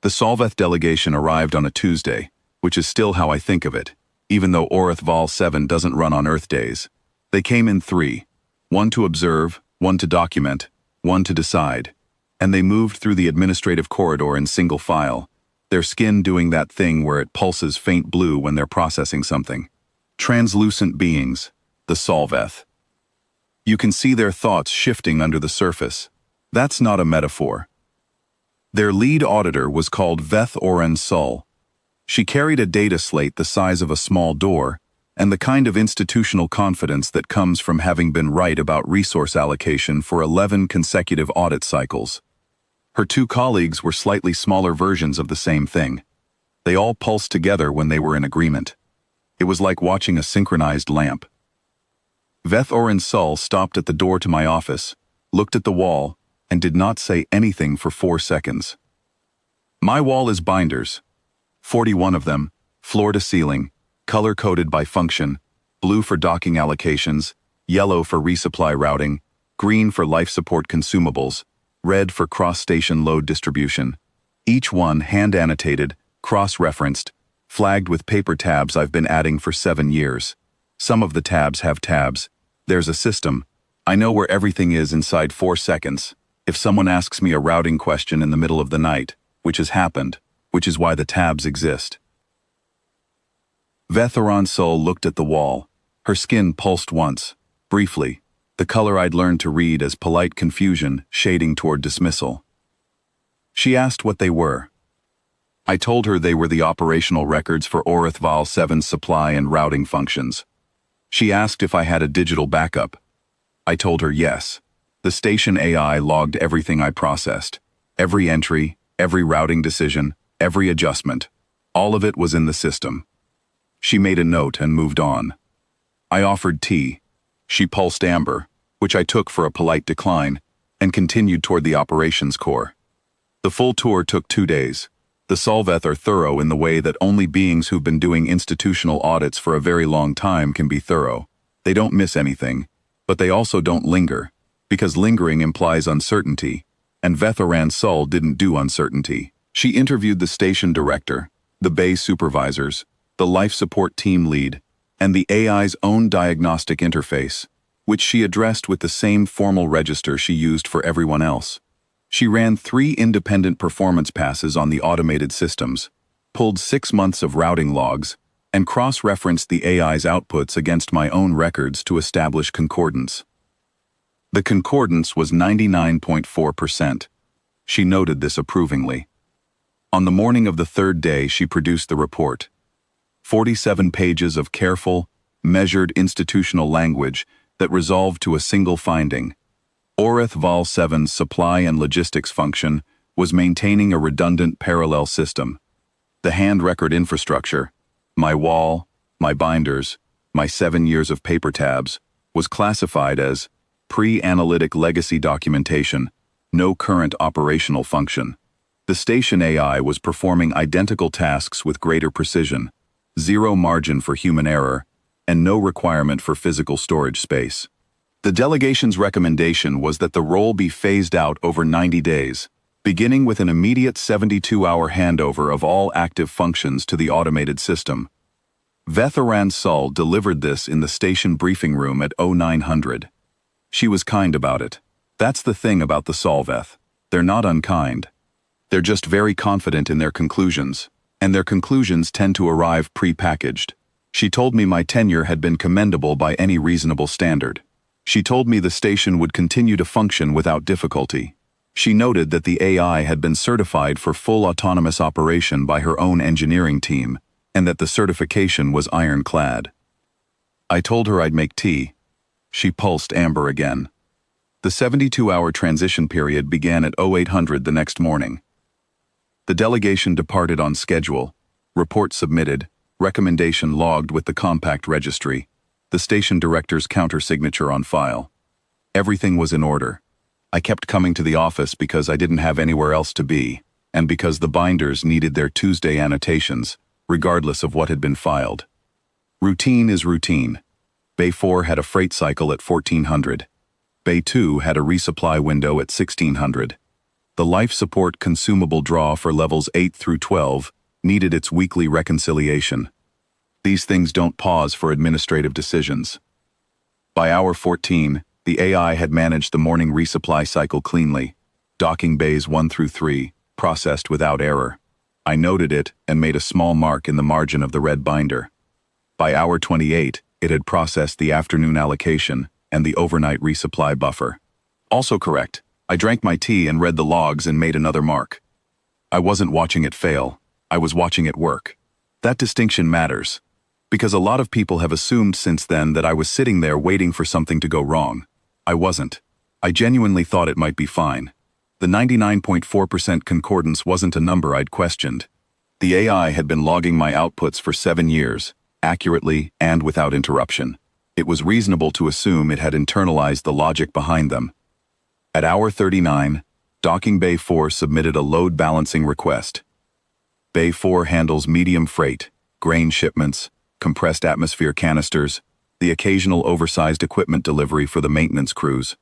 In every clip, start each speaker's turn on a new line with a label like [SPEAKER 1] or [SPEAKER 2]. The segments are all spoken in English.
[SPEAKER 1] The Solveth delegation arrived on a Tuesday, which is still how I think of it, even though Oreth-Vaal 7 doesn't run on Earth days. They came in three: one to observe, one to document, one to decide. And they moved through the administrative corridor in single file, their skin doing that thing where it pulses faint blue when they're processing something. Translucent beings, the Solveth. You can see their thoughts shifting under the surface. That's not a metaphor. Their lead auditor was called Oreth-Vaal. She carried a data slate the size of a small door, and the kind of institutional confidence that comes from having been right about resource allocation for 11 consecutive audit cycles. Her two colleagues were slightly smaller versions of the same thing. They all pulsed together when they were in agreement. It was like watching a synchronized lamp. Oreth-Vaal stopped at the door to my office, looked at the wall, and did not say anything for 4 seconds. My wall is binders. 41 of them, floor to ceiling, color-coded by function, blue for docking allocations, yellow for resupply routing, green for life support consumables, red for cross-station load distribution. Each one hand-annotated, cross-referenced, flagged with paper tabs I've been adding for 7 years. Some of the tabs have tabs. There's a system. I know where everything is inside 4 seconds. If someone asks me a routing question in the middle of the night, which has happened, which is why the tabs exist. Oreth-Vaal looked at the wall. Her skin pulsed once, briefly, the color I'd learned to read as polite confusion shading toward dismissal. She asked what they were. I told her they were the operational records for Oreth-Vaal 7's supply and routing functions. She asked if I had a digital backup. I told her yes. The station AI logged everything I processed. Every entry, every routing decision, every adjustment. All of it was in the system. She made a note and moved on. I offered tea. She pulsed amber, which I took for a polite decline, and continued toward the operations core. The full tour took 2 days. The Solveth are thorough in the way that only beings who've been doing institutional audits for a very long time can be thorough. They don't miss anything, but they also don't linger, because lingering implies uncertainty, and Oreth-Vaal didn't do uncertainty. She interviewed the station director, the bay supervisors, the life support team lead, and the AI's own diagnostic interface, which she addressed with the same formal register she used for everyone else. She ran 3 independent performance passes on the automated systems, pulled 6 months of routing logs, and cross-referenced the AI's outputs against my own records to establish concordance. The concordance was 99.4%. She noted this approvingly. On the morning of the 3rd day, she produced the report. 47 pages of careful, measured institutional language that resolved to a single finding. Oreth-Vaal 7's supply and logistics function was maintaining a redundant parallel system. The hand record infrastructure, my wall, my binders, my 7 years of paper tabs, was classified as pre-analytic legacy documentation, no current operational function. The station AI was performing identical tasks with greater precision, 0 margin for human error, and no requirement for physical storage space. The delegation's recommendation was that the role be phased out over 90 days, beginning with an immediate 72-hour handover of all active functions to the automated system. Oreth-Vaal delivered this in the station briefing room at 0900. She was kind about it. That's the thing about the Solveth. They're not unkind. They're just very confident in their conclusions, and their conclusions tend to arrive pre-packaged. She told me my tenure had been commendable by any reasonable standard. She told me the station would continue to function without difficulty. She noted that the AI had been certified for full autonomous operation by her own engineering team, and that the certification was ironclad. I told her I'd make tea. She pulsed amber again. The 72-hour transition period began at 0800 the next morning. The delegation departed on schedule, report submitted, recommendation logged with the compact registry, the station director's counter-signature on file. Everything was in order. I kept coming to the office because I didn't have anywhere else to be, and because the binders needed their Tuesday annotations, regardless of what had been filed. Routine is routine. Bay 4 had a freight cycle at 1400. Bay 2 had a resupply window at 1600. The life support consumable draw for levels 8 through 12 needed its weekly reconciliation. These things don't pause for administrative decisions. By hour 14, the AI had managed the morning resupply cycle cleanly. Docking bays 1 through 3, processed without error. I noted it and made a small mark in the margin of the red binder. By hour 28, it had processed the afternoon allocation and the overnight resupply buffer. Also correct. I drank my tea and read the logs and made another mark. I wasn't watching it fail. I was watching it work. That distinction matters, because a lot of people have assumed since then that I was sitting there waiting for something to go wrong. I wasn't. I genuinely thought it might be fine. The 99.4% concordance wasn't a number I'd questioned. The AI had been logging my outputs for 7 years, accurately and without interruption. It was reasonable to assume it had internalized the logic behind them. At hour 39, Docking Bay 4 submitted a load balancing request. Bay 4 handles medium freight, grain shipments, compressed atmosphere canisters, the occasional oversized equipment delivery for the maintenance crews.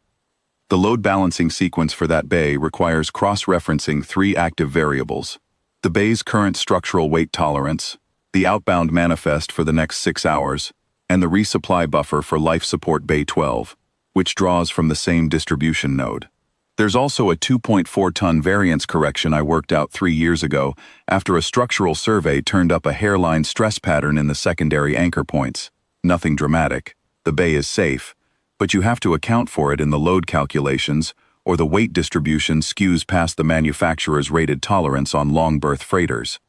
[SPEAKER 1] The load balancing sequence for that bay requires cross-referencing 3 active variables: the bay's current structural weight tolerance, the outbound manifest for the next 6 hours, and the resupply buffer for life support Bay 12, which draws from the same distribution node. There's also a 2.4-ton variance correction I worked out 3 years ago after a structural survey turned up a hairline stress pattern in the secondary anchor points. Nothing dramatic. The bay is safe, but you have to account for it in the load calculations, or the weight distribution skews past the manufacturer's rated tolerance on long berth freighters.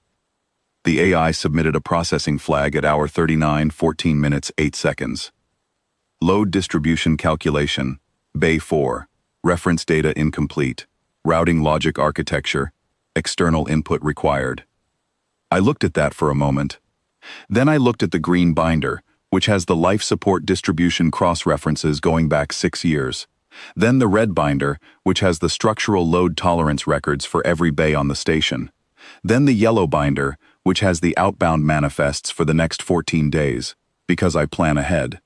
[SPEAKER 1] The AI submitted a processing flag at hour 39, 14 minutes, 8 seconds. Load distribution calculation, Bay 4, reference data incomplete, routing logic architecture, external input required. I looked at that for a moment. Then I looked at the green binder, which has the life support distribution cross-references going back 6 years. Then the red binder, which has the structural load tolerance records for every bay on the station. Then the yellow binder, which has the outbound manifests for the next 14 days, because I plan ahead.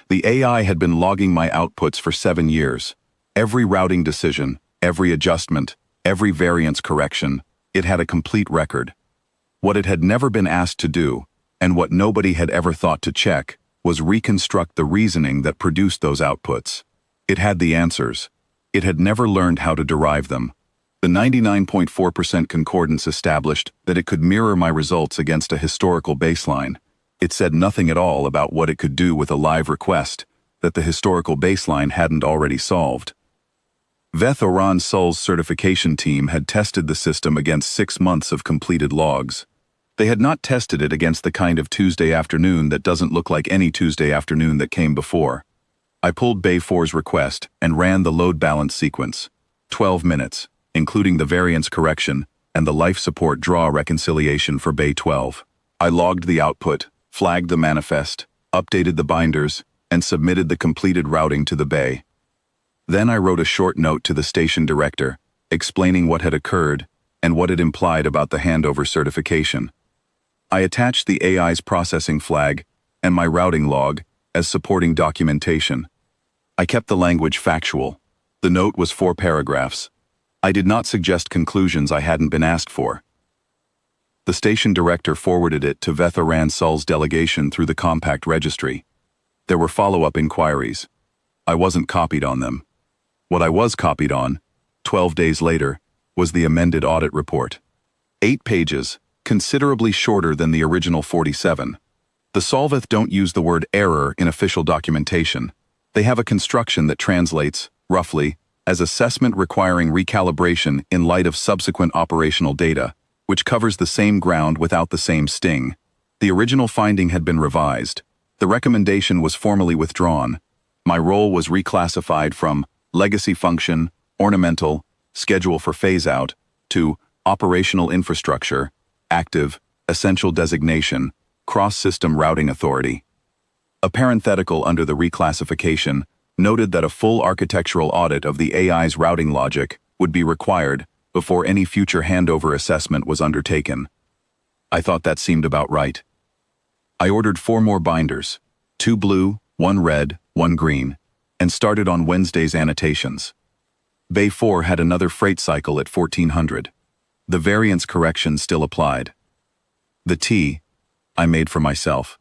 [SPEAKER 1] The AI had been logging my outputs for 7 years. Every routing decision, every adjustment, every variance correction, it had a complete record. What it had never been asked to do, and what nobody had ever thought to check, was reconstruct the reasoning that produced those outputs. It had the answers. It had never learned how to derive them. The 99.4% concordance established that it could mirror my results against a historical baseline. It said nothing at all about what it could do with a live request that the historical baseline hadn't already solved. Oreth-Vaal Seven's certification team had tested the system against 6 months of completed logs. They had not tested it against the kind of Tuesday afternoon that doesn't look like any Tuesday afternoon that came before. I pulled Bay 4's request and ran the load balance sequence. 12 minutes, including the variance correction and the life support draw reconciliation for Bay 12. I logged the output, flagged the manifest, updated the binders, and submitted the completed routing to the bay. Then I wrote a short note to the station director, explaining what had occurred and what it implied about the handover certification. I attached the AI's processing flag and my routing log as supporting documentation. I kept the language factual. The note was 4 paragraphs. I did not suggest conclusions I hadn't been asked for. The station director forwarded it to Oreth-Vaal Seven's delegation through the compact registry. There were follow-up inquiries. I wasn't copied on them. What I was copied on, 12 days later, was the amended audit report. 8 pages, considerably shorter than the original 47. The Solveth don't use the word error in official documentation. They have a construction that translates, roughly, as assessment requiring recalibration in light of subsequent operational data, which covers the same ground without the same sting. The original finding had been revised. The recommendation was formally withdrawn. My role was reclassified from legacy function, ornamental, schedule for phase-out, to operational infrastructure, active, essential designation, cross-system routing authority. A parenthetical under the reclassification noted that a full architectural audit of the AI's routing logic would be required before any future handover assessment was undertaken. I thought that seemed about right. I ordered 4 more binders, 2 blue, 1 red, 1 green, and started on Wednesday's annotations. Bay 4 had another freight cycle at 1400. The variance correction still applied. The tea, I made for myself.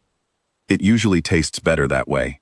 [SPEAKER 1] It usually tastes better that way.